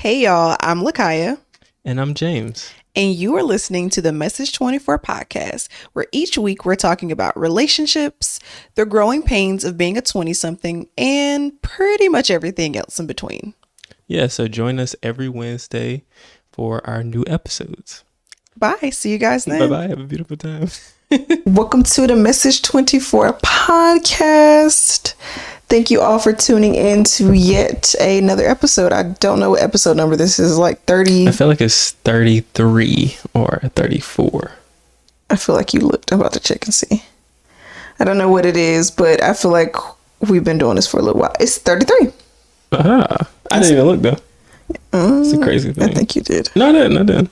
Hey y'all, I'm Lakhia. And I'm James. And you are listening to the Message 24 podcast, where each week we're talking about relationships, the growing pains of being a 20-something, and pretty much everything else in between. Yeah, so join us every Wednesday for our new episodes. Bye. See you guys then. Bye-bye. Have a beautiful time. Welcome to the Message 24 podcast. Thank you all for tuning in to yet another episode. I don't know what episode number this is, like 30. I feel like it's 33 or 34. I feel like you looked. I'm about to check and see. I don't know what it is, but I feel like we've been doing this for a little while. It's 33. I didn't even look though. It's a crazy thing. I think you did. No, I didn't.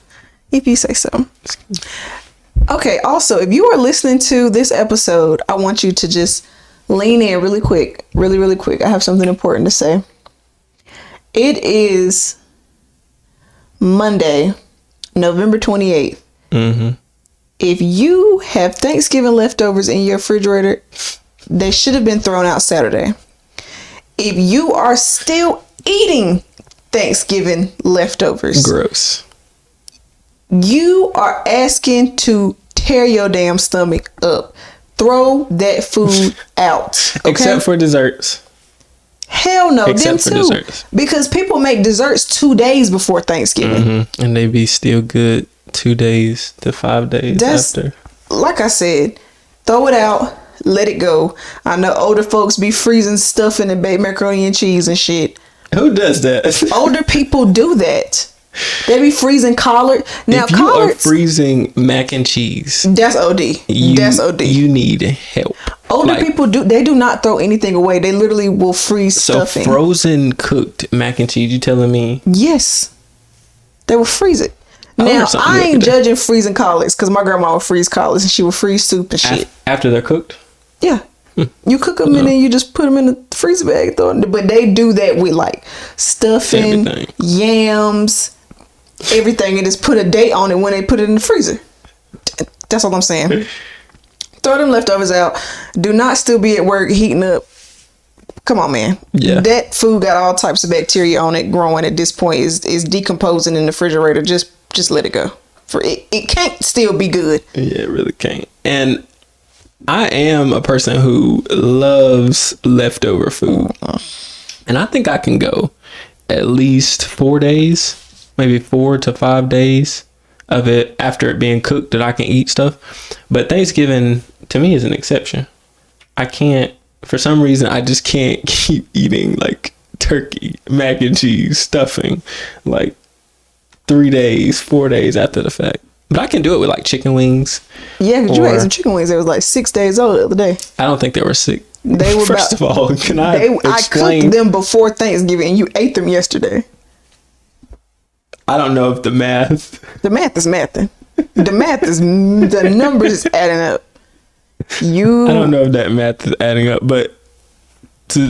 If you say so. Okay, also, if you are listening to this episode, I want you to just lean in really quick. Really quick. I have something important to say. It is Monday, November 28th. Mm-hmm. If you have Thanksgiving leftovers in your refrigerator, they should have been thrown out Saturday. If you are still eating Thanksgiving leftovers, Gross. you are asking to tear your damn stomach up. Throw that food out. Okay? Except for desserts. Hell no, Except for them too. desserts. Because people make desserts 2 days before Thanksgiving. Mm-hmm. And they be still good 2 days to 5 days after. Like I said, throw it out, let it go. I know older folks be freezing stuff in the baked macaroni and cheese and shit. Who does that? Older people do that. They be freezing collard. Now, if you are freezing mac and cheese, that's OD. That's OD. You need help. Older people do not throw anything away. They literally will freeze stuffing. So frozen cooked mac and cheese, you telling me? Yes. They will freeze it. Now, I ain't judging freezing collards because my grandma would freeze collards and she would freeze soup and shit. After they're cooked? Yeah. You cook them and then you just put them in the freezer bag. But they do that with like stuffing, yams, everything, and just put a date on it when they put it in the freezer. That's all I'm saying. Throw them leftovers out. Do not still be at work heating up. Come on, man. Yeah. That food got all types of bacteria on it growing at this point. Is decomposing in the refrigerator. Just let it go. For it can't still be good. Yeah, it really can't. And I am a person who loves leftover food. And I think I can go at least 4 days. Maybe 4 to 5 days of it after it being cooked that I can eat stuff. But Thanksgiving to me is an exception. I can't, for some reason, I just can't keep eating like turkey, mac and cheese, stuffing like 3 days, 4 days after the fact. But I can do it with like chicken wings. Yeah, because you ate some chicken wings that was like 6 days old the other day. I don't think they were sick. They were First of all, can I explain? I cooked them before Thanksgiving and you ate them yesterday. I don't know if the math is mathing. The numbers is adding up. I don't know if that math is adding up, but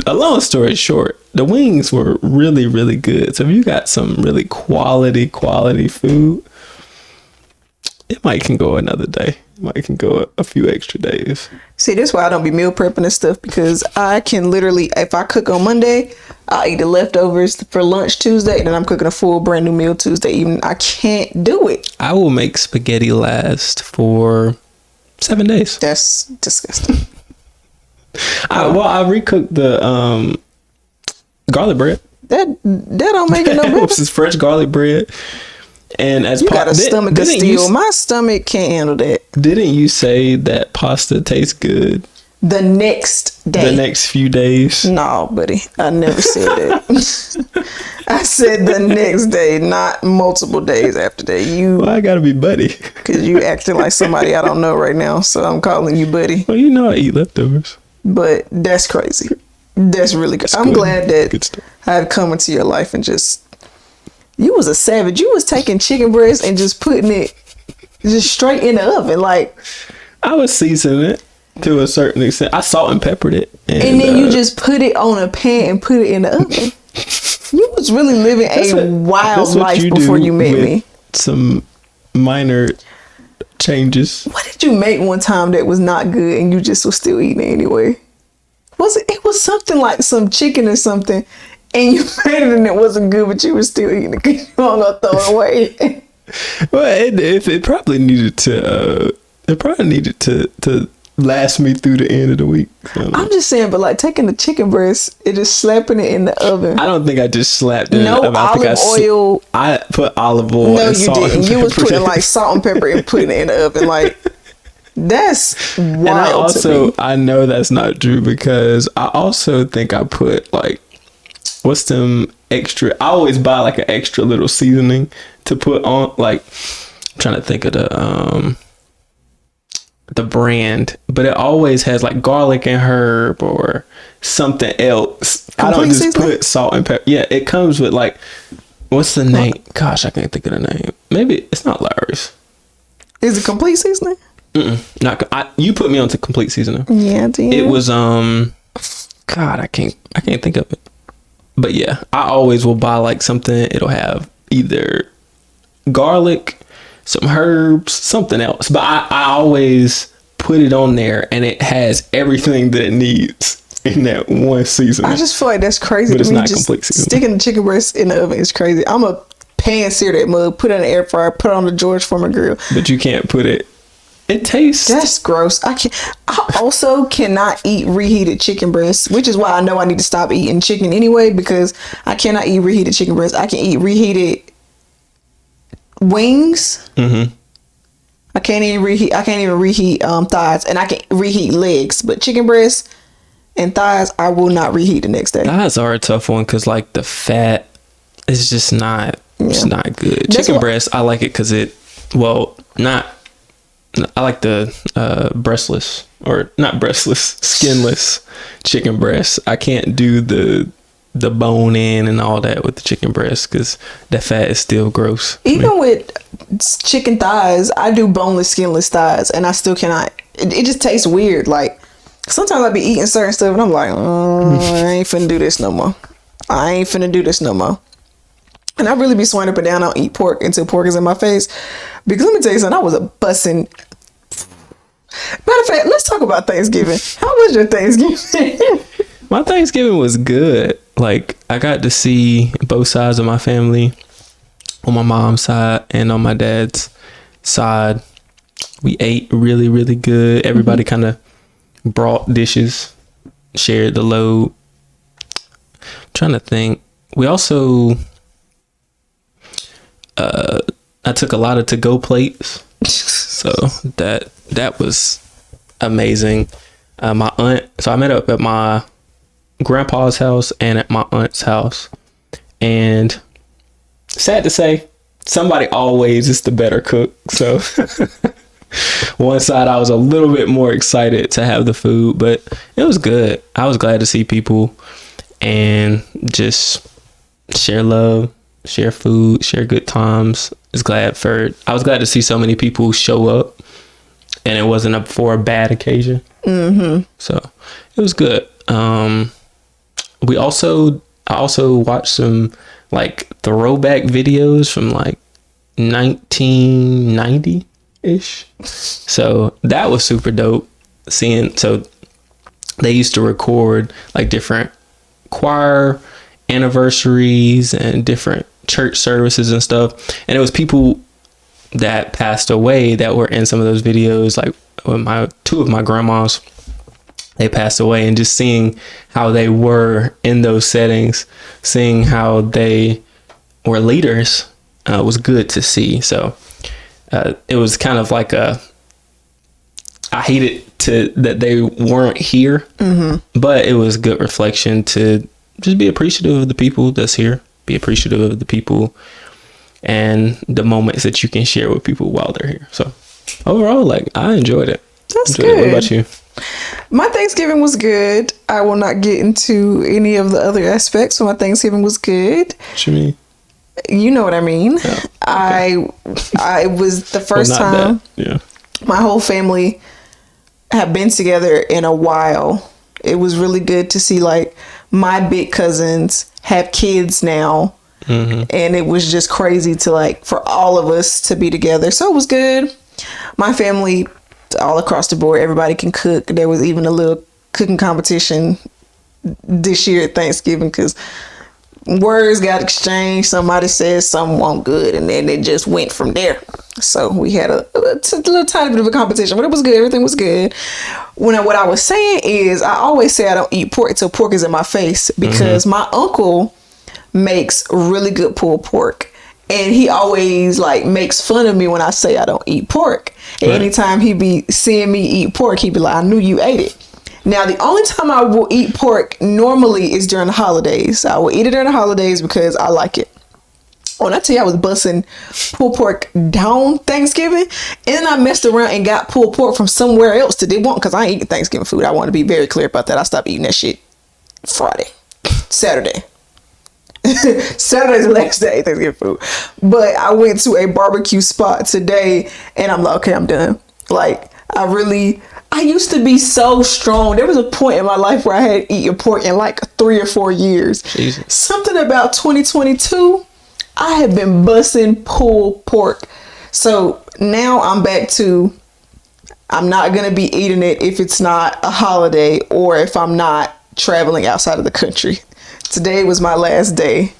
a long story short, the wings were really, really good. So if you got some really quality food, it might can go another day. It might can go a few extra days. See, that's why I don't be meal prepping and stuff, because I can literally, if I cook on Monday, I'll eat the leftovers for lunch Tuesday, and then I'm cooking a full brand new meal Tuesday evening. I can't do it. I will make spaghetti last for 7 days. That's disgusting. I recooked the garlic bread. That don't make it no better. This is fresh garlic bread. And as you got a stomach of steel. My stomach can't handle that. Didn't you say that pasta tastes good the next day? The next few days? No, buddy. I never said that. I said the next day, not multiple days after that. Well, I gotta be buddy. Because you acting like somebody I don't know right now. So I'm calling you buddy. Well, you know I eat leftovers. But that's crazy. That's really good. I'm glad that I've come into your life and just... You was a savage. You was taking chicken breast and just putting it just straight in the oven. Like, I was seasoning it to a certain extent. I salt and peppered it. And then you just put it on a pan and put it in the oven. You was really living a wild life before you met me. Some minor changes. What did you make one time that was not good and you just was still eating it anyway? It was something like some chicken or something. and you made it and it wasn't good, but you were still eating it because you weren't gonna throw it away. Well, it probably needed to. It probably needed to last me through the end of the week. I'm just saying, but like taking the chicken breast and just slapping it in the oven. I don't think I just slapped it. No olive oil. I put olive oil. No, and you salt didn't. and You was pepper putting in. like salt and pepper and putting it in the oven. Like that's wild. And I to also me. I know that's not true because I also think I put like what's them extra. I always buy like an extra little seasoning to put on. Like I'm trying to think of the brand, but it always has like garlic and herb or something else. I don't just seasoning? put salt and pepper. Yeah, it comes with like what's the name? Gosh, I can't think of the name. Maybe it's not Lowry's. Is it complete seasoning? Not you put me onto complete seasoning. Yeah, I did. It was God, I can't think of it. But yeah, I always will buy like something. It'll have either garlic, some herbs, something else. But I always put it on there and it has everything that it needs in that one season. I just feel like that's crazy But to it's me. not Just complete seasoning. sticking the chicken breast in the oven is crazy. I'm a pan sear that mug, put it in the air fryer, put it on the George Foreman grill. But you can't put it. It tastes. That's gross. I also cannot eat reheated chicken breast, which is why I know I need to stop eating chicken anyway, because I cannot eat reheated chicken breast. I can eat reheated wings. Mm-hmm. I can't even reheat thighs, and I can reheat legs, but chicken breast and thighs I will not reheat the next day. Thighs are a tough one because like the fat is just not. It's not good. That's Chicken breast, I like it because I like the breastless or not breastless, skinless chicken breast. I can't do the bone in and all that with the chicken breast because the fat is still gross. Even with chicken thighs, I do boneless, skinless thighs, and I still cannot. It just tastes weird. Like sometimes I be eating certain stuff, and I'm like, I ain't finna do this no more. I ain't finna do this no more. And I really be swinging up and down. I don't eat pork until pork is in my face. Because let me tell you something, I was a bussin'. Matter of fact, let's talk about Thanksgiving. How was your Thanksgiving? My Thanksgiving was good. Like I got to see both sides of my family on my mom's side and on my dad's side. We ate really, really good. Everybody kind of brought dishes, shared the load. I'm trying to think. We also I took a lot of to-go plates, so that was amazing. My aunt, so I met up at my grandpa's house and at my aunt's house, and sad to say, somebody always is the better cook. So one side I was a little bit more excited to have the food, but it was good. I was glad to see people and just share love, share food, share good times. I was glad to see so many people show up, and it wasn't for a bad occasion. Mm-hmm. So it was good. I also watched some like throwback videos from like 1990 ish. So that was super dope. So they used to record like different choir anniversaries and different church services and stuff, and it was people that passed away that were in some of those videos. Like two of my grandmas, they passed away, and just seeing how they were in those settings, seeing how they were leaders, was good to see. So it was kind of like I hated that they weren't here, but it was a good reflection to just be appreciative of the people that's here, be appreciative of the people and the moments that you can share with people while they're here. So overall, like, I enjoyed it. That's good. What about you? My Thanksgiving was good. I will not get into any of the other aspects, so my Thanksgiving was good. What you mean? You know what I mean. Oh, okay. I was the first time my whole family have been together in a while. It was really good to see like my big cousins have kids now, and it was just crazy to like for all of us to be together. So it was good. My family, all across the board, everybody can cook. There was even a little cooking competition this year at Thanksgiving because words got exchanged. Somebody said something wasn't good, and then it just went from there. So we had a little tiny bit of a competition, but it was good. Everything was good. What I was saying is, I always say I don't eat pork until pork is in my face, because my uncle makes really good pulled pork. And he always like makes fun of me when I say I don't eat pork. And anytime he be seeing me eat pork, he be like, I knew you ate it. Now, the only time I will eat pork normally is during the holidays. I will eat it during the holidays because I like it. When I tell you I was busting pulled pork down Thanksgiving, and then I messed around and got pulled pork from somewhere else that they want, because I ain't eating Thanksgiving food. I want to be very clear about that. I stopped eating that shit Saturday. Saturday's the next day, Thanksgiving food. But I went to a barbecue spot today, and I'm like, okay, I'm done. Like, I used to be so strong. There was a point in my life where I had eaten pork in like 3 or 4 years. Jesus. Something about 2022, I have been busting pulled pork. So now I'm back to, I'm not going to be eating it if it's not a holiday or if I'm not traveling outside of the country. Today was my last day.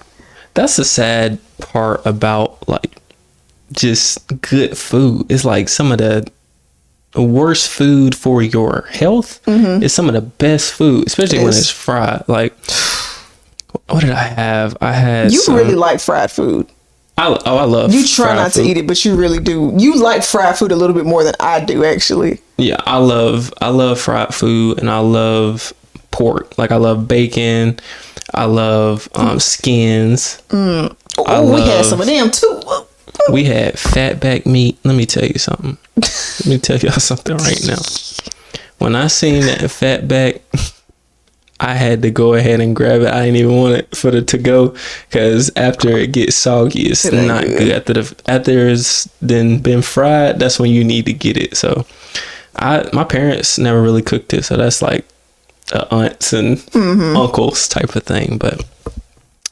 That's the sad part about like just good food. It's like some of the worst food for your health is some of the best food, especially when it's fried. Like, what did I have? I had really like fried food. I love. You try not to eat it, but you really do. You like fried food a little bit more than I do, actually. Yeah, I love fried food, and I love pork. Like, I love bacon. I love skins. We had some of them too. We had fatback meat. Let me tell you something. Let me tell y'all something right now. When I seen that fatback, I had to go ahead and grab it. I didn't even want it for the to go, because after it gets soggy, it's not good. After it's then been fried, that's when you need to get it. So my parents never really cooked it, so that's like aunts and uncles type of thing. But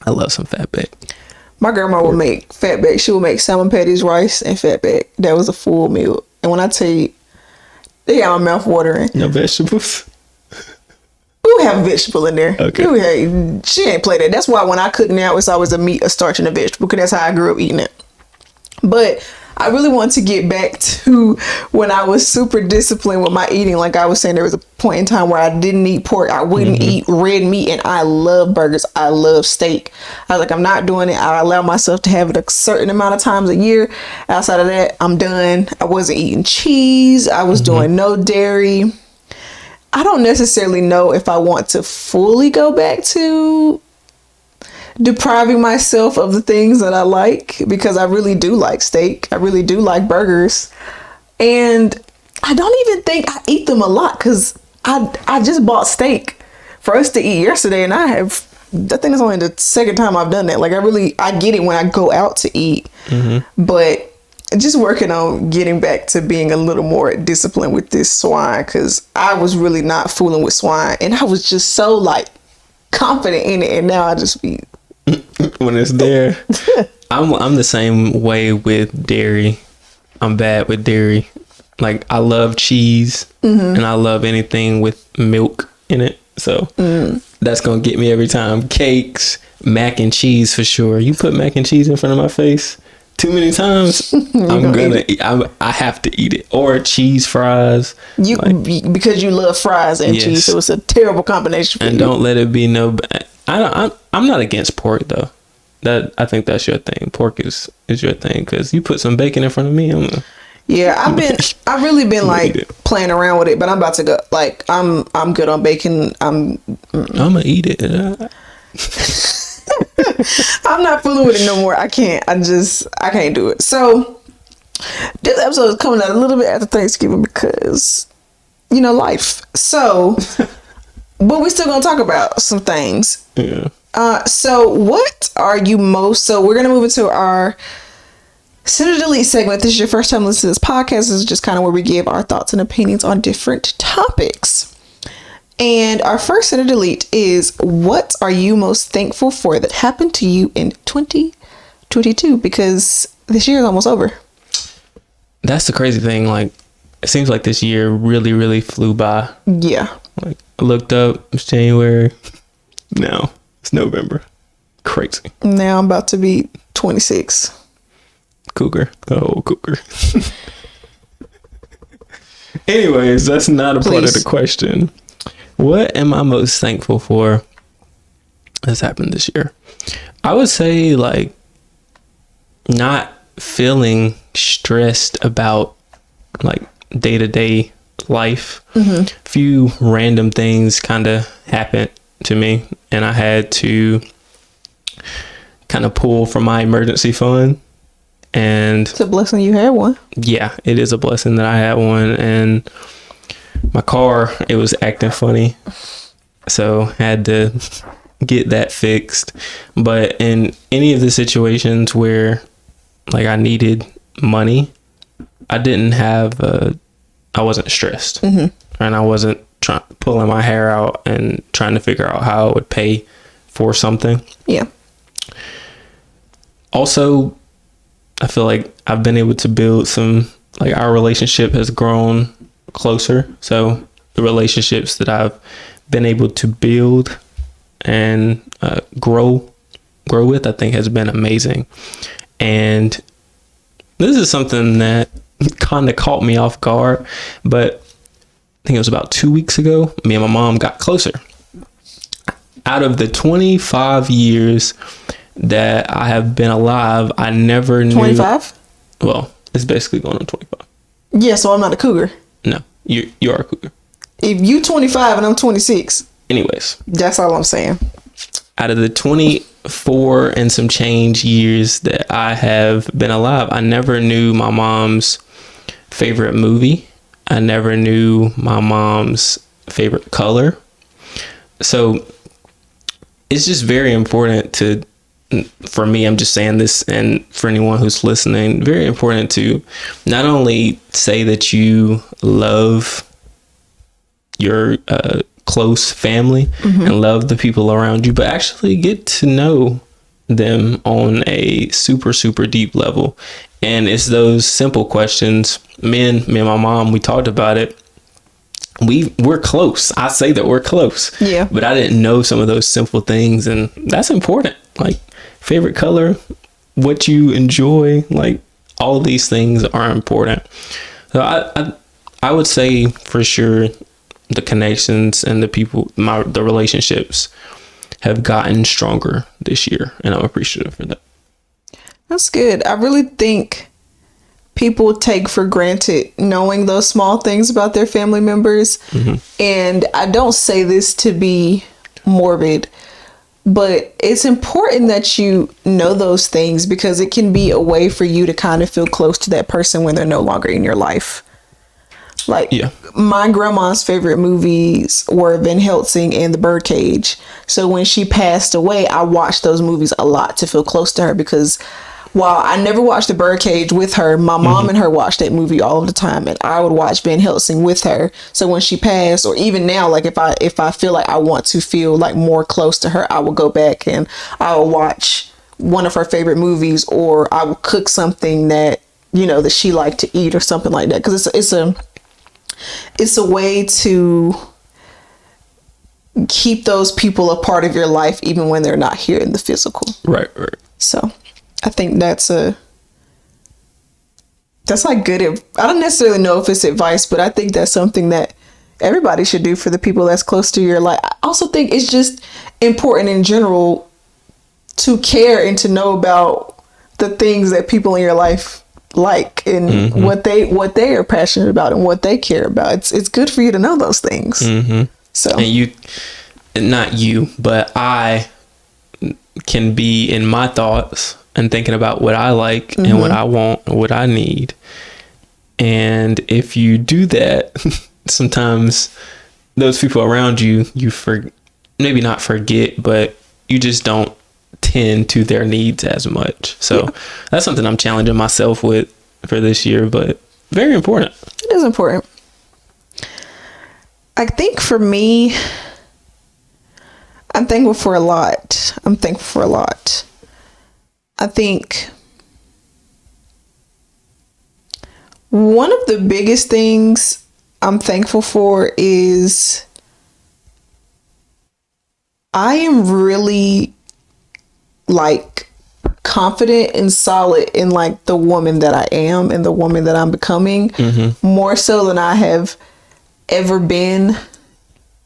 I love some fatback. My grandma would make fatback. She would make salmon patties, rice, and fatback. That was a full meal. And when I tell you, they got my mouth watering. No vegetables? We would have a vegetable in there. Okay. She ain't play that. That's why when I cook now, it's always a meat, a starch, and a vegetable, because that's how I grew up eating it. But I really want to get back to when I was super disciplined with my eating. Like I was saying, there was a point in time where I didn't eat pork. I wouldn't eat red meat, and I love burgers. I love steak. I was like, I'm not doing it. I allow myself to have it a certain amount of times a year. Outside of that, I'm done. I wasn't eating cheese. I was doing no dairy. I don't necessarily know if I want to fully go back to depriving myself of the things that I like, because I really do like steak. I really do like burgers. And I don't even think I eat them a lot, because I just bought steak for us to eat yesterday, and I think it's only the second time I've done that. Like I get it when I go out to eat, but just working on getting back to being a little more disciplined with this swine, because I was really not fooling with swine, and I was just so like confident in it, and now I just be when it's there. I'm the same way with dairy. I'm bad with dairy. Like, I love cheese and I love anything with milk in it, so that's gonna get me every time. Cakes, mac and cheese for sure. You put mac and cheese in front of my face too many times, I'm gonna eat. I have to eat it. Or cheese fries. Because you love fries and cheese, so it's a terrible combination for you. And don't let it be no. I'm not against pork though. I think that's your thing. Pork is your thing, because you put some bacon in front of me. I've really been like playing around with it, but I'm about to go. Like I'm good on bacon. I'm gonna eat it. I'm not fooling with it no more. I can't do it. So this episode is coming out a little bit after Thanksgiving, because life. So but we're still gonna talk about some things. So what are you most, so we're gonna move into our Send or Delete segment. If this is your first time listening to this podcast, this is just kind of where we give our thoughts and opinions on different topics. And our first Send or Delete is, what are you most thankful for that happened to you in 2022? Because this year is almost over. That's the crazy thing. Like, it seems like this year really, really flew by. Yeah. Like, I looked up, it's January. Now it's November. crazy. Now I'm about to be 26. Cougar. Oh, cougar. Anyways, that's not a part of the question. What am I most thankful for that's happened this year? I would say, like, not feeling stressed about, like, day-to-day life. A few random things kind of happened to me, and I had to kind of pull from my emergency fund. And it's a blessing you had one. Yeah, it is a blessing that I had one. And my car, it was acting funny, so had to get that fixed. But in any of the situations where, like, I needed money, I wasn't stressed, and I wasn't pulling my hair out and trying to figure out how I would pay for something. Yeah. Also, I feel like I've been able to build like, our relationship has grown closer. So the relationships that I've been able to build and grow with, I think, has been amazing. And this is something that kind of caught me off guard, but I think it was about 2 weeks ago, me and my mom got closer. Out of the 25 years that I have been alive, I never knew. 25? Well, it's basically going on 25. Yeah, so I'm not a cougar. No, you are a cougar. If you 25 and I'm 26. Anyways. That's all I'm saying. Out of the 24 and some change years that I have been alive, I never knew my mom's favorite movie. I never knew my mom's favorite color. So it's just very important for me, I'm just saying this, and for anyone who's listening, very important to not only say that you love your close family and love the people around you, but actually get to know them on a super, super deep level. And it's those simple questions. Me and my mom, we talked about it. We're close. I say that we're close. Yeah. But I didn't know some of those simple things, and that's important. Like, favorite color, what you enjoy, like, all of these things are important. So I would say for sure the connections and the people, the relationships have gotten stronger this year, and I'm appreciative for that. That's good. I really think people take for granted knowing those small things about their family members. And I don't say this to be morbid, but it's important that you know those things, because it can be a way for you to kind of feel close to that person when they're no longer in your life. Like, my grandma's favorite movies were Van Helsing and The Birdcage. So when she passed away, I watched those movies a lot to feel close to her, because while I never watched The Birdcage with her, my mom and her watched that movie all of the time, and I would watch Van Helsing with her. So when she passed, or even now, like, if I feel like I want to feel like more close to her, I will go back and I will watch one of her favorite movies, or I will cook something that, you know, that she liked to eat or something like that. Because it's a way to keep those people a part of your life even when they're not here in the physical. Right. So I think that's like good. I don't necessarily know if it's advice, but I think that's something that everybody should do for the people that's close to your life. I also think it's just important in general to care and to know about the things that people in your life like, and what they are passionate about and what they care about. It's good for you to know those things. So, and not you, but I can be in my thoughts and thinking about what I like and what I want and what I need. And if you do that, sometimes those people around you, maybe not forget, but you just don't tend to their needs as much. So that's something I'm challenging myself with for this year, but very important. It is important. I think for me, I'm thankful for a lot. I think one of the biggest things I'm thankful for is I am really like confident and solid in like the woman that I am and the woman that I'm becoming, more so than I have ever been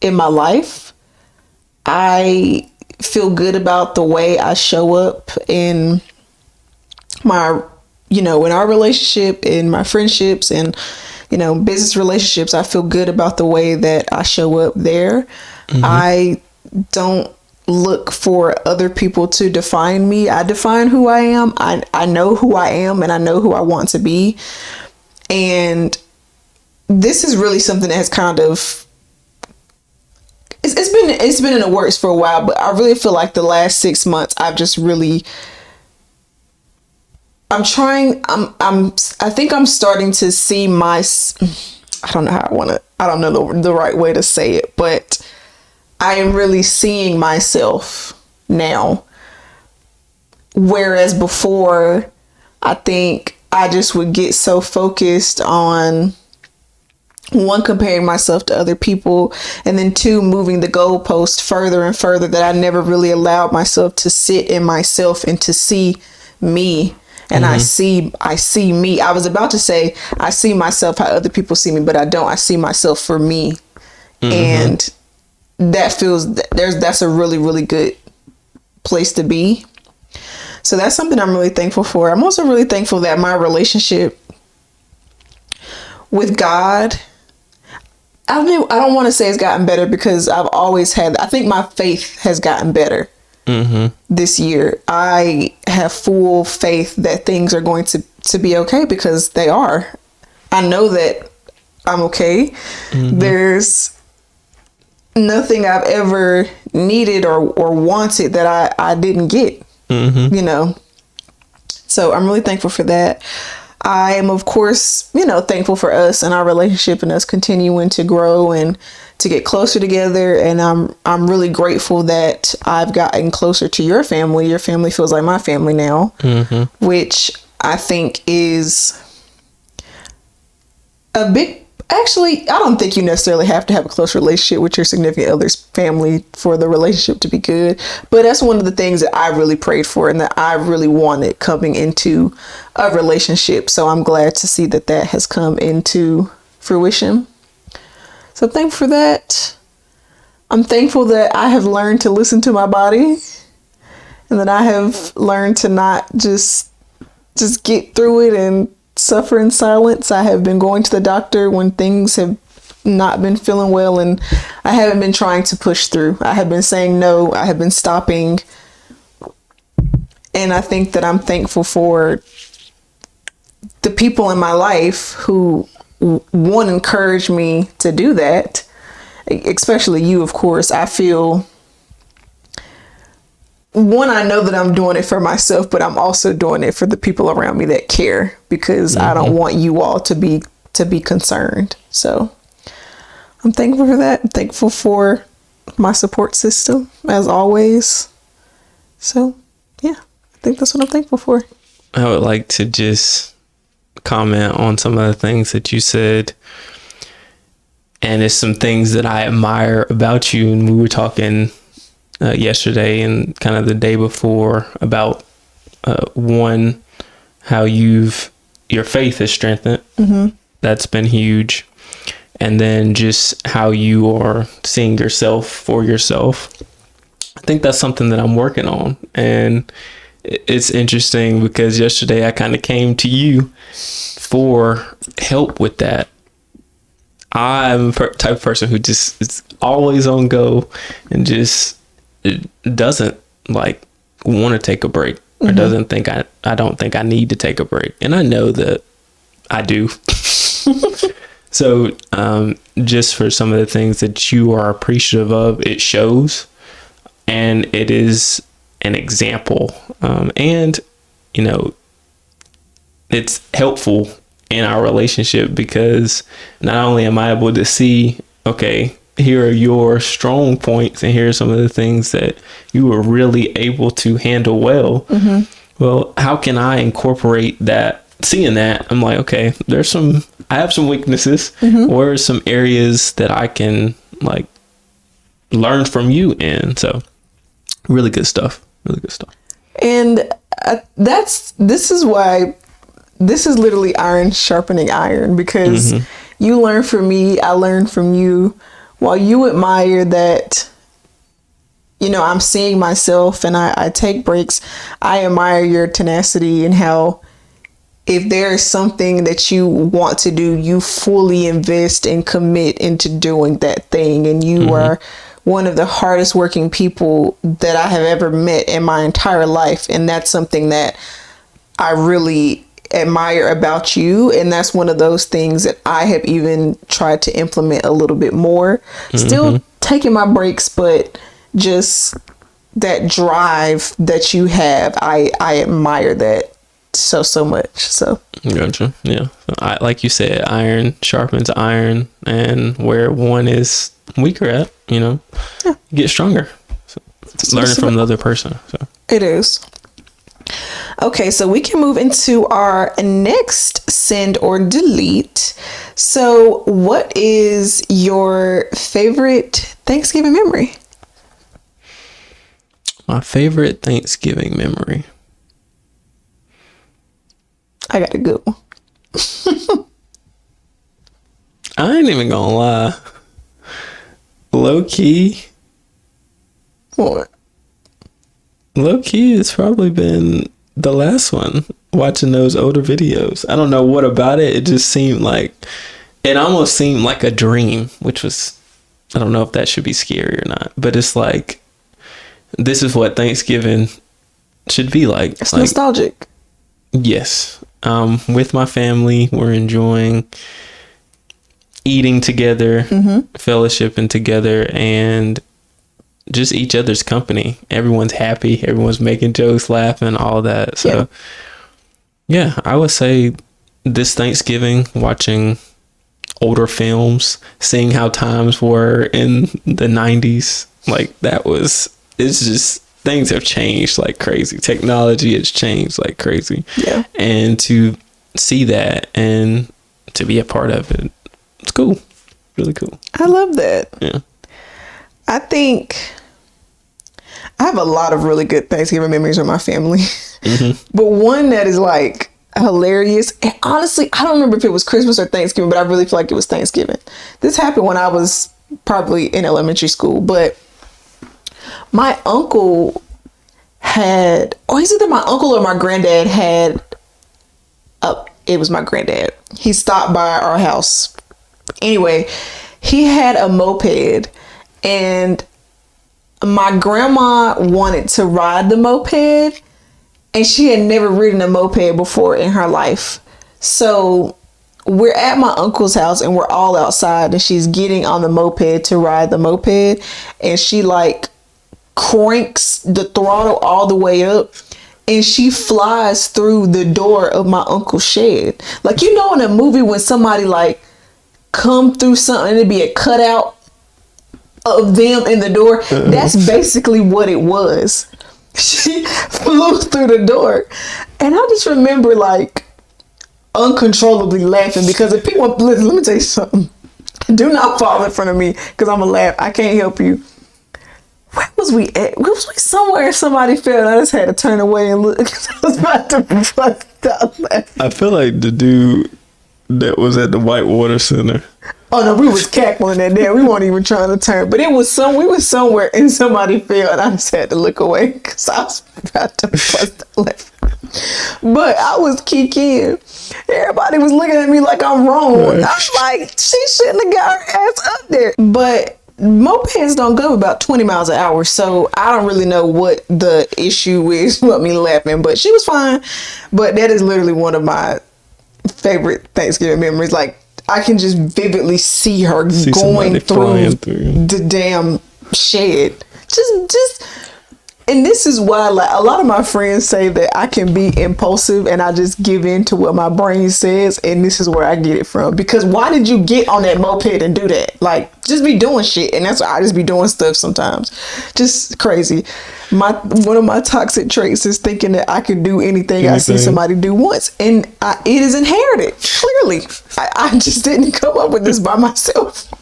in my life. I feel good about the way I show up in my, you know, in our relationship, in my friendships, and, you know, business relationships. I feel good about the way that I show up there. I don't look for other people to define me. I define who I am. I know who I am, and I know who I want to be. And this is really something that has kind of, it's been in the works for a while, but I really feel like the last 6 months I've just really, I think I'm starting to see I don't know the right way to say it, but I am really seeing myself now. Whereas before, I think I just would get so focused on, one, comparing myself to other people, and then two, moving the goalpost further and further, that I never really allowed myself to sit in myself and to see me. And I see me. I was about to say, I see myself how other people see me, but I don't. I see myself for me. And that's a really, really good place to be. So that's something I'm really thankful for. I'm also really thankful that my relationship with God, I don't want to say it's gotten better, because I've always had, I think my faith has gotten better. This year. I have full faith that things are going to be okay, because they are. I know that I'm okay. There's nothing I've ever needed or wanted that I didn't get, you know. So I'm really thankful for that. I am, of course, you know, thankful for us and our relationship and us continuing to grow and to get closer together. And I'm really grateful that I've gotten closer to your family. Your family feels like my family now, which I think is a big, actually, I don't think you necessarily have to have a close relationship with your significant other's family for the relationship to be good. But that's one of the things that I really prayed for and that I really wanted coming into a relationship. So I'm glad to see that that has come into fruition. So I'm thankful for that. I'm thankful that I have learned to listen to my body, and that I have learned to not just get through it and suffer in silence. I have been going to the doctor when things have not been feeling well, and I haven't been trying to push through. I have been saying no. I have been stopping. And I think that I'm thankful for the people in my life who one, encourage me to do that, especially you, of course. I feel, one, I know that I'm doing it for myself, but I'm also doing it for the people around me that care, because I don't want you all to be concerned. So I'm thankful for that. I'm thankful for my support system, as always. So yeah, I think that's what I'm thankful for. I would like to just comment on some of the things that you said, and it's some things that I admire about you. And we were talking yesterday and kind of the day before about one, how your faith is strengthened. That's been huge. And then just how you are seeing yourself for yourself. I think that's something that I'm working on. And it's interesting because yesterday I kind of came to you for help with that. I'm a type of person who just is always on go and just doesn't like want to take a break, or doesn't think I don't think I need to take a break. And I know that I do. So just for some of the things that you are appreciative of, it shows, and it is an example. And, you know, it's helpful in our relationship, because not only am I able to see, okay, here are your strong points, and here are some of the things that you were really able to handle well. Well, how can I incorporate that? Seeing that, I'm like, okay, I have some weaknesses, or some areas that I can like learn from you in. So really good stuff. And this is why this is literally iron sharpening iron, because you learn from me, I learn from you. While you admire that, you know, I'm seeing myself and I take breaks, I admire your tenacity and how if there is something that you want to do, you fully invest and commit into doing that thing. And you are one of the hardest working people that I have ever met in my entire life. And that's something that I really admire about you. And that's one of those things that I have even tried to implement a little bit more. Still taking my breaks, but just that drive that you have, I admire that so much. So gotcha. Yeah, like you said, iron sharpens iron, and where one is weaker at, you know, get stronger. So learning from the other person. So it is. Okay, so we can move into our next send or delete. So what is your favorite Thanksgiving memory? My favorite Thanksgiving memory. I got a good one. I ain't even gonna lie. Low key. What? Low key, it's probably been the last one. Watching those older videos. I don't know what about it. It just seemed like, it almost seemed like a dream, which was, I don't know if that should be scary or not. But it's like, this is what Thanksgiving should be like. It's like, nostalgic. Yes. With my family, we're enjoying eating together, fellowshipping together, and just each other's company. Everyone's happy. Everyone's making jokes, laughing, all that. So, yeah, I would say this Thanksgiving, watching older films, seeing how times were in the 90s, like that was, it's just, things have changed like crazy. Technology has changed like crazy. Yeah. And to see that and to be a part of it, it's cool. Really cool. I love that. Yeah. I think I have a lot of really good Thanksgiving memories with my family. But one that is like hilarious. And honestly, I don't remember if it was Christmas or Thanksgiving, but I really feel like it was Thanksgiving. This happened when I was probably in elementary school, but my uncle had, or it's either my uncle or my granddad had, it was my granddad. He stopped by our house. Anyway, he had a moped, and my grandma wanted to ride the moped, and she had never ridden a moped before in her life. So we're at my uncle's house and we're all outside, and she's getting on the moped to ride the moped, and she like cranks the throttle all the way up, and she flies through the door of my uncle's shed. Like, you know, in a movie when somebody like come through something and it'd be a cutout of them in the door. That's basically what it was. She flew through the door, and I just remember like uncontrollably laughing, because if people, listen, let me tell you something. Do not fall in front of me, because I'm gonna laugh. I can't help you. Where was we at? Was we somewhere somebody fell and I just had to turn away and look, because I was about to bust out laughing. I feel like the dude that was at the Whitewater Center. Oh no, we was cackling at that. We weren't even trying to turn, but we was somewhere and somebody fell and I just had to look away because I was about to bust out laughing. But I was kicking. Everybody was looking at me like I'm wrong. I was like, she shouldn't have got her ass up there. But mopeds don't go about 20 miles an hour, so I don't really know what the issue is with me laughing, but she was fine. But that is literally one of my favorite Thanksgiving memories. Like, I can just vividly see her going through the damn shed. Just, and this is why, like, a lot of my friends say that I can be impulsive and I just give in to what my brain says, and this is where I get it from. Because why did you get on that moped and do that? Like, just be doing shit, and that's why I just be doing stuff sometimes. Just crazy. One of my toxic traits is thinking that I can do anything I see somebody do once, and it is inherited. Clearly, I just didn't come up with this by myself.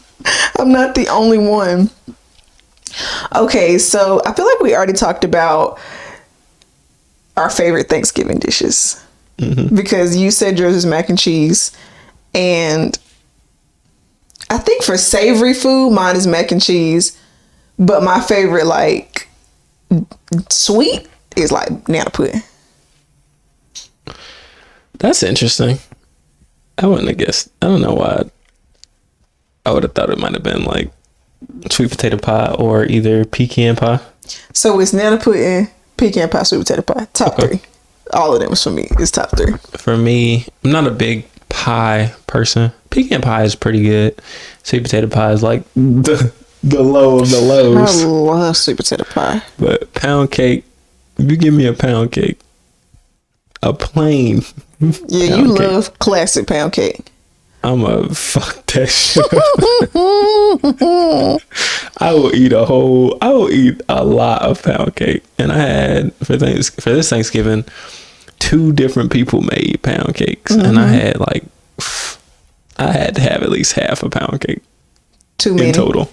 I'm not the only one. Okay, so I feel like we already talked about our favorite Thanksgiving dishes. Because you said yours is mac and cheese, and I think for savory food, mine is mac and cheese. But my favorite, like, sweet is like banana pudding. That's interesting. I wouldn't have guessed. I don't know why. I would have thought it might have been like sweet potato pie or either pecan pie. So it's banana pudding, pecan pie, sweet potato pie. Top three. All of them is for me. It's top three. For me, I'm not a big pie person. Pecan pie is pretty good. Sweet potato pie is like the low of the lows. I love sweet potato pie. But pound cake, if you give me a pound cake, a plain Yeah, you love classic pound cake. I'm a fuck that shit. I will eat a lot of pound cake. And I had for this Thanksgiving, 2 different people made pound cakes. And I had to have at least half a pound cake. Too many. In total.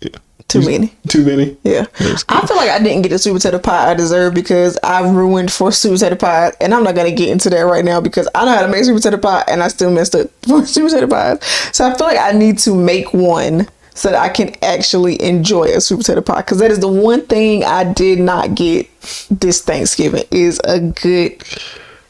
Yeah. Too many. Too many? Yeah. I feel like I didn't get the sweet potato pie I deserve because I ruined for sweet potato pie. And I'm not going to get into that right now because I know how to make sweet potato pie and I still messed up for sweet potato pies. So I feel like I need to make one so that I can actually enjoy a sweet potato pie. Because that is the one thing I did not get this Thanksgiving is a good...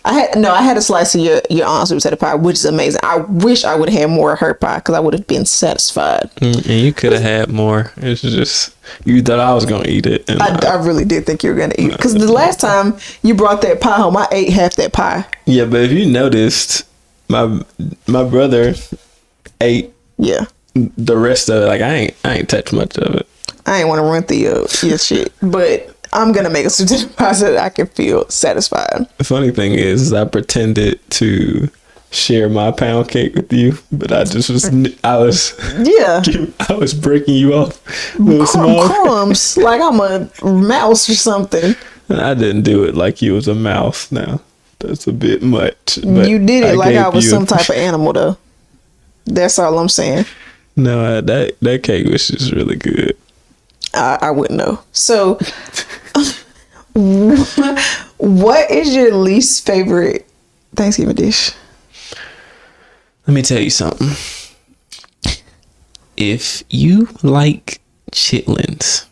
I had a slice of your aunt's sweet potato pie, which is amazing. I wish I would have had more of her pie because I would have been satisfied. And you could have had more. It's just you thought I was gonna eat it. And I really did think you were gonna eat it because the last time you brought that pie home, I ate half that pie. Yeah, but if you noticed, my brother ate the rest of it. Like I ain't touched much of it. I ain't want to run through your shit, but I'm gonna make a sweet potato pie so that I can feel satisfied. The funny thing is I pretended to share my pound cake with you, but I was breaking you off little small crumbs like I'm a mouse or something. And I didn't do it like you was a mouse. Now that's a bit much. But you did it like I was some type of animal, though. That's all I'm saying. No, that cake was just really good. I wouldn't know. So, what is your least favorite Thanksgiving dish? Let me tell you something. If you like chitlins,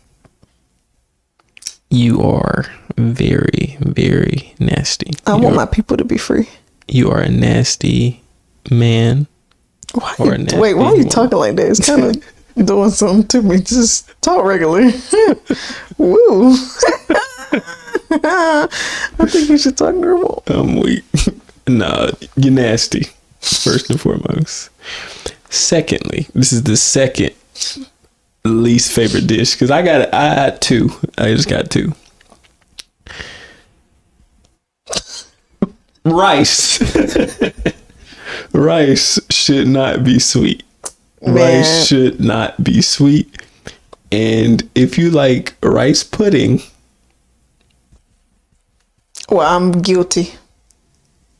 you are very, very nasty. I want my people to be free. You are a nasty man. Why are you talking like that? It's kind of doing something to me. Just talk regularly. Woo. I think you should talk normal. I'm weak. Nah, you're nasty. First and foremost. Secondly, this is the second least favorite dish because I had 2. I just got 2. Rice. Rice should not be sweet. Man. Rice should not be sweet. And if you like rice pudding, well, I'm guilty.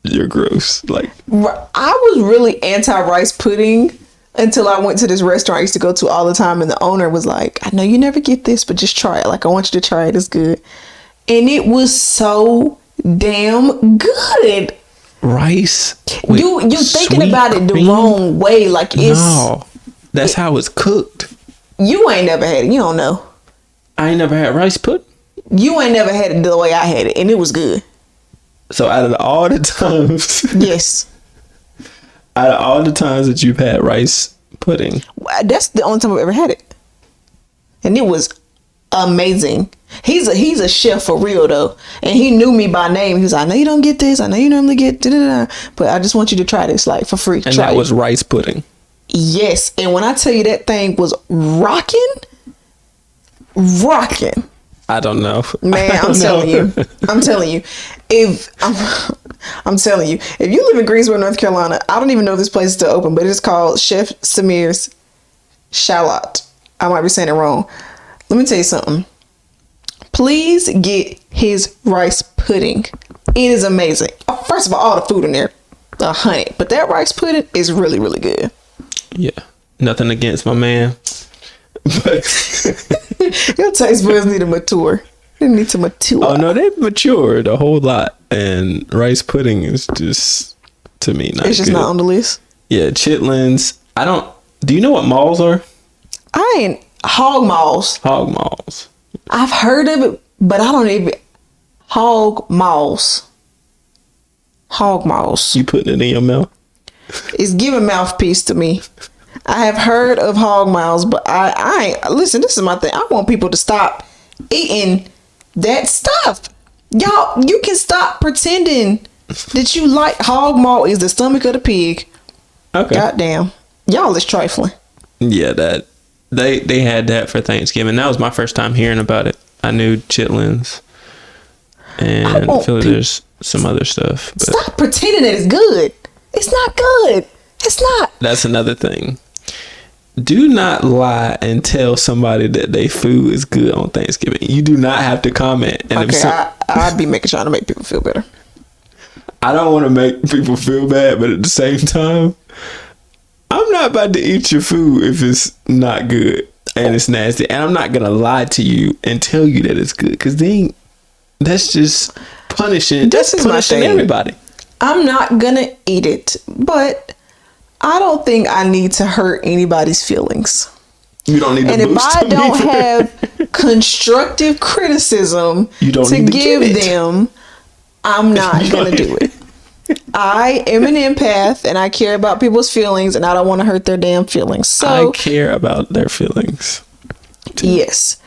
You're gross. Like I was really anti-rice pudding until I went to this restaurant I used to go to all the time, and the owner was like, "I know you never get this, but just try it. Like I want you to try it. It's good." And it was so damn good. Rice. You thinking about it the wrong way. Like it's that's how it's cooked. You ain't never had it. You don't know. I ain't never had rice pudding. You ain't never had it the way I had it, and it was good. So out of all the times, yes, out of all the times that you've had rice pudding, that's the only time I've ever had it, and it was amazing. He's a chef for real though, and he knew me by name. He was like, "I know you don't get this. I know you normally get but I just want you to try this like for free." And that was rice pudding. Yes, and when I tell you that thing was rocking. I don't know, man. I'm telling you. I'm telling you, if you live in Greensboro, North Carolina, I don't even know if this place is still open, but it's called Chef Samir's Shallot. I might be saying it wrong. Let me tell you something. Please get his rice pudding. It is amazing. First of all the food in there, 100, but that rice pudding is really, really good. Yeah, nothing against my man, but your taste buds need to mature. They need to mature. Oh no, they've matured a whole lot, and rice pudding is just, to me, not. It's just good. not on the list. Yeah, chitlins. I don't. Do you know what malls are? I ain't hog malls. Hog malls. I've heard of it, but I don't even hog malls. Hog malls. You putting it in your mouth? It's giving mouthpiece to me. I have heard of hog malls, but I ain't. Listen, this is my thing. I want people to stop eating that stuff. Y'all, you can stop pretending that you like hog maw is the stomach of the pig. Okay. Goddamn. Y'all is trifling. Yeah, that they had that for Thanksgiving. That was my first time hearing about it. I knew chitlins, and I feel like there's some other stuff. But stop pretending that it's good. It's not good. It's not. That's another thing. Do not lie and tell somebody that their food is good on Thanksgiving. You do not have to comment. And okay, I'd be trying to make people feel better. I don't want to make people feel bad, but at the same time, I'm not about to eat your food if it's not good and it's nasty. And I'm not going to lie to you and tell you that it's good, because then that's just punishing. That's punishing everybody. I'm not going to eat it, but I don't think I need to hurt anybody's feelings. You don't need to and if I don't either. have constructive criticism to give them, I'm not going to do it. I am an empath and I care about people's feelings and I don't want to hurt their damn feelings. So I care about their feelings too. Yes.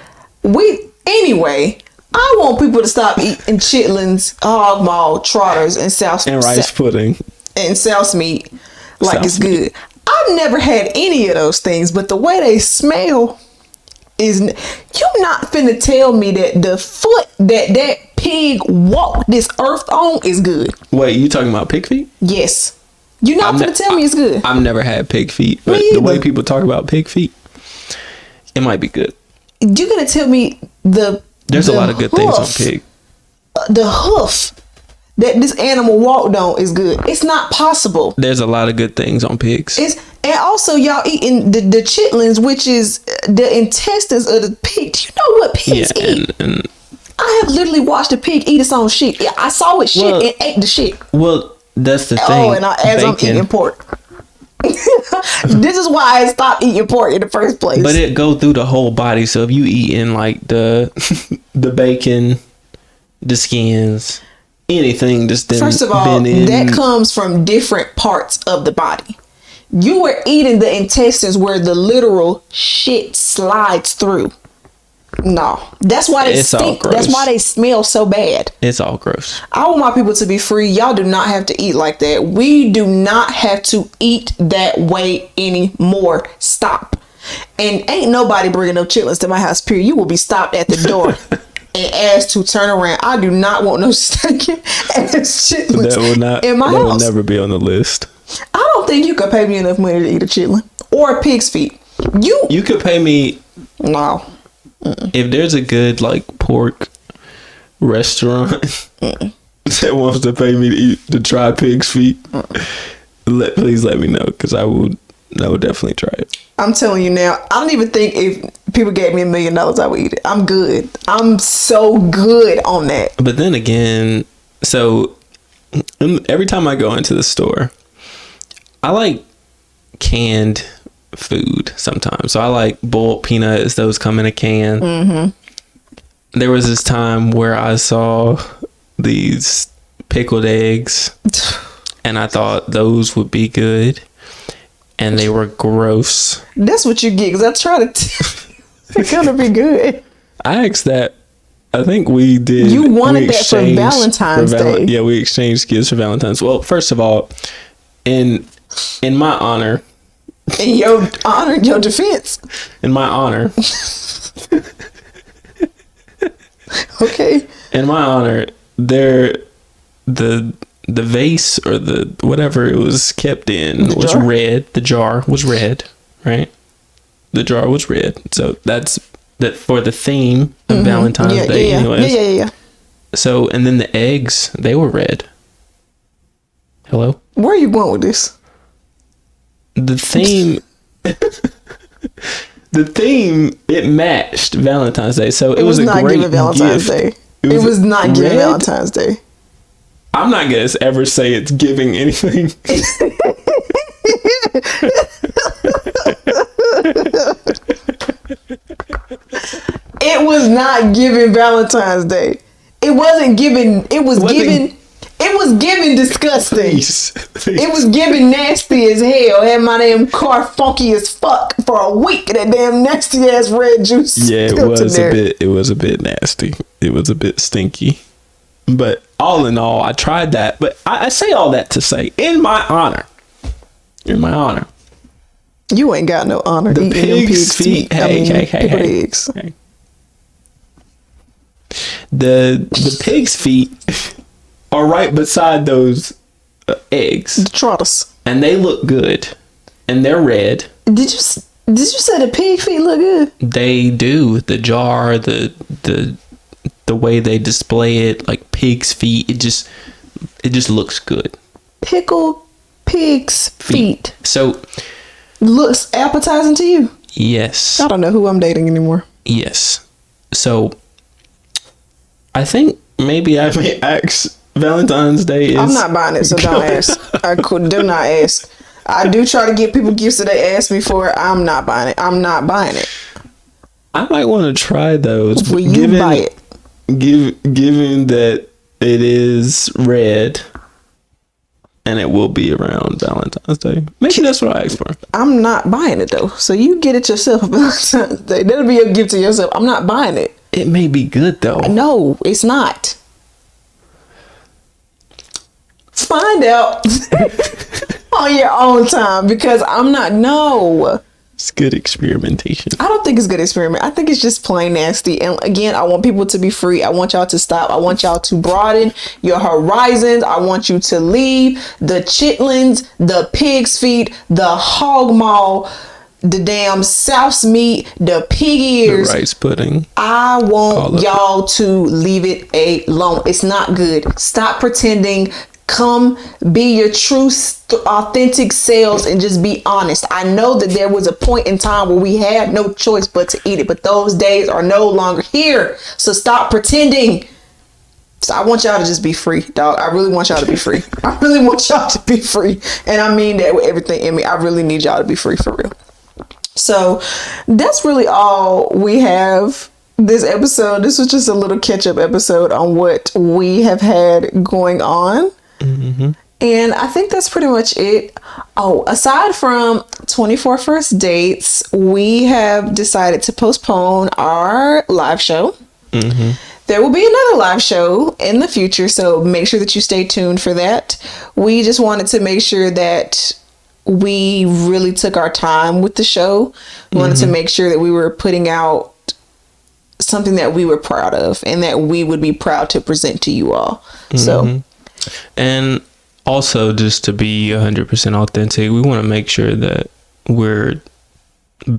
Anyway, I want people to stop eating chitlins, hog maw, trotters, and rice pudding. And souse meat like it's good. I've never had any of those things, but the way they smell is... You're not finna tell me that the foot that pig walked this earth on is good. Wait, you talking about pig feet? Yes. You're not finna tell me it's good. I've never had pig feet, but the way people talk about pig feet, it might be good. You're gonna tell me there's a lot of good things on pig. The hoof that this animal walked on is good. It's not possible. There's a lot of good things on pigs. And also y'all eating the chitlins, which is the intestines of the pig. Do you know what pigs eat? And I have literally watched a pig eat its own shit. I saw it shit and ate the shit. Well, that's the thing. Oh, and I'm eating pork. This is why I stopped eating pork in the first place. But it go through the whole body. So if you eating like the bacon, the skins, anything that's first of all, that comes from different parts of the body. You were eating the intestines where the literal shit slides through. No, that's why they stink. That's why they smell so bad. It's all gross. I want my people to be free. Y'all do not have to eat like that. We do not have to eat that way anymore. Stop. And ain't nobody bringing no chitlins to my house, period. You will be stopped at the door and asked to turn around. I do not want no stinking ass chitlins in my house. That will never be on the list. I don't think you could pay me enough money to eat a chitlin or a pig's feet. You could pay me. No. If there's a good like pork restaurant that wants to pay me to try pig's feet, please let me know, because I would definitely try it. I'm telling you now, I don't even think if people gave me $1 million I would eat it. I'm good. I'm so good on that. But then again, so every time I go into the store, I like canned food sometimes. So I like boiled peanuts. Those come in a can. Mm-hmm. There was this time where I saw these pickled eggs and I thought those would be good, and they were gross. That's what you get, because I try to it's gonna be good. I asked that. I think we did. You wanted that for Valentine's Day. Yeah, we exchanged gifts for Valentine's. Well, first of all, in my honor, in your honor, your defense, in my honor, okay, in my honor, the vase or the whatever it was kept in was red. The jar was red, right? The jar was red. So that's that for the theme of Valentine's Day. Yeah. Anyways. Yeah. So, and then the eggs, they were red. Hello? Where are you going with this? The theme the theme, it matched Valentine's Day. So it was a not great giving Valentine's gift. Day. It was not giving Valentine's Day. I'm not going to ever say it's giving anything. It was not giving Valentine's Day. It wasn't giving. It was giving. It was giving disgusting. Please. It was giving nasty as hell. Had my damn car funky as fuck for a week. That damn nasty ass red juice. Yeah, it was a bit. It was a bit nasty. It was a bit stinky. But all in all, I tried that. But I say all that to say, in my honor, you ain't got no honor. the pig's feet. Hey. Eggs. Hey. The pig's feet are right beside those eggs. The trotters. And they look good. And they're red. Did you say the pig feet look good? They do. The jar, the way they display it, like pig's feet, it just looks good. Pickled pig's feet. So looks appetizing to you? Yes. I don't know who I'm dating anymore. Yes. So I think maybe I may ask Valentine's Day is... I'm not buying it, so don't ask. Do not ask. I do try to get people gifts that they ask me for. I'm not buying it. I'm not buying it. I might want to try those. Will you buy it? Given that it is red and it will be around Valentine's Day. Maybe that's what I asked for. I'm not buying it though. So you get it yourself on Valentine's Day. That'll be a gift to yourself. I'm not buying it. It may be good though. No, it's not. Find out on your own time because I'm not. No. It's good experimentation. I don't think it's good experiment. I think it's just plain nasty. And again, I want people to be free. I want y'all to stop. I want y'all to broaden your horizons. I want you to leave the chitlins, the pig's feet, the hog maw, the damn souse meat, the pig ears, the rice pudding. I want y'all to leave it alone. It's not good. Stop pretending. Come be your true authentic selves and just be honest. I know that there was a point in time where we had no choice but to eat it, but those days are no longer here. So stop pretending. So I want y'all to just be free, dog. I really want y'all to be free. I really want y'all to be free. And I mean that with everything in me. I really need y'all to be free for real. So that's really all we have this episode. This was just a little catch-up episode on what we have had going on. Mm-hmm. And I think that's pretty much it. Oh, aside from 24 first dates, we have decided to postpone our live show. Mm-hmm. There will be another live show in the future, so make sure that you stay tuned for that. We just wanted to make sure that we really took our time with the show. We wanted to make sure that we were putting out something that we were proud of and that we would be proud to present to you all. So, and also just to be 100% authentic, we want to make sure that we're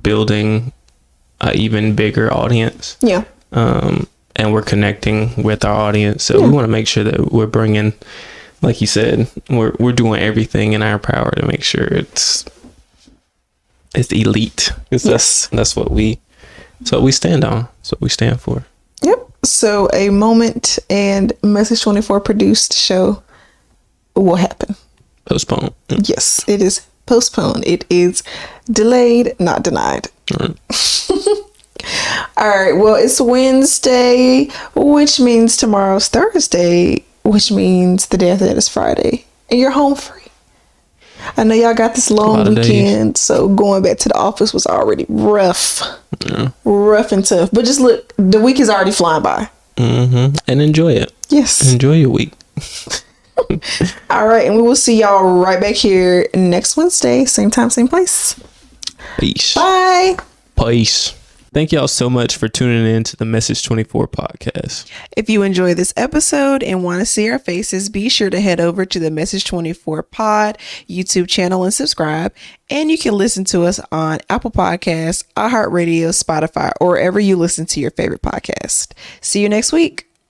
building an even bigger audience. Yeah. And we're connecting with our audience. So we want to make sure that we're bringing, like you said, we're doing everything in our power to make sure it's elite. Because that's what we stand on. That's what we stand for. Yep. So a Moment and Message 24 produced show will happen. Postponed. Yes, it is postponed. It is delayed, not denied. All right. All right. Well, it's Wednesday, which means tomorrow's Thursday, which means the day after that is Friday. And you're home free. I know y'all got this long weekend, so going back to the office was already rough. Yeah. Rough and tough. But just look, the week is already flying by. Mm-hmm. And enjoy it. Yes. Enjoy your week. All right. And we will see y'all right back here next Wednesday. Same time, same place. Peace. Bye. Peace. Thank y'all so much for tuning in to the Message 24 podcast. If you enjoy this episode and want to see our faces, be sure to head over to the Message 24 Pod YouTube channel and subscribe. And you can listen to us on Apple Podcasts, iHeartRadio, Spotify, or wherever you listen to your favorite podcast. See you next week.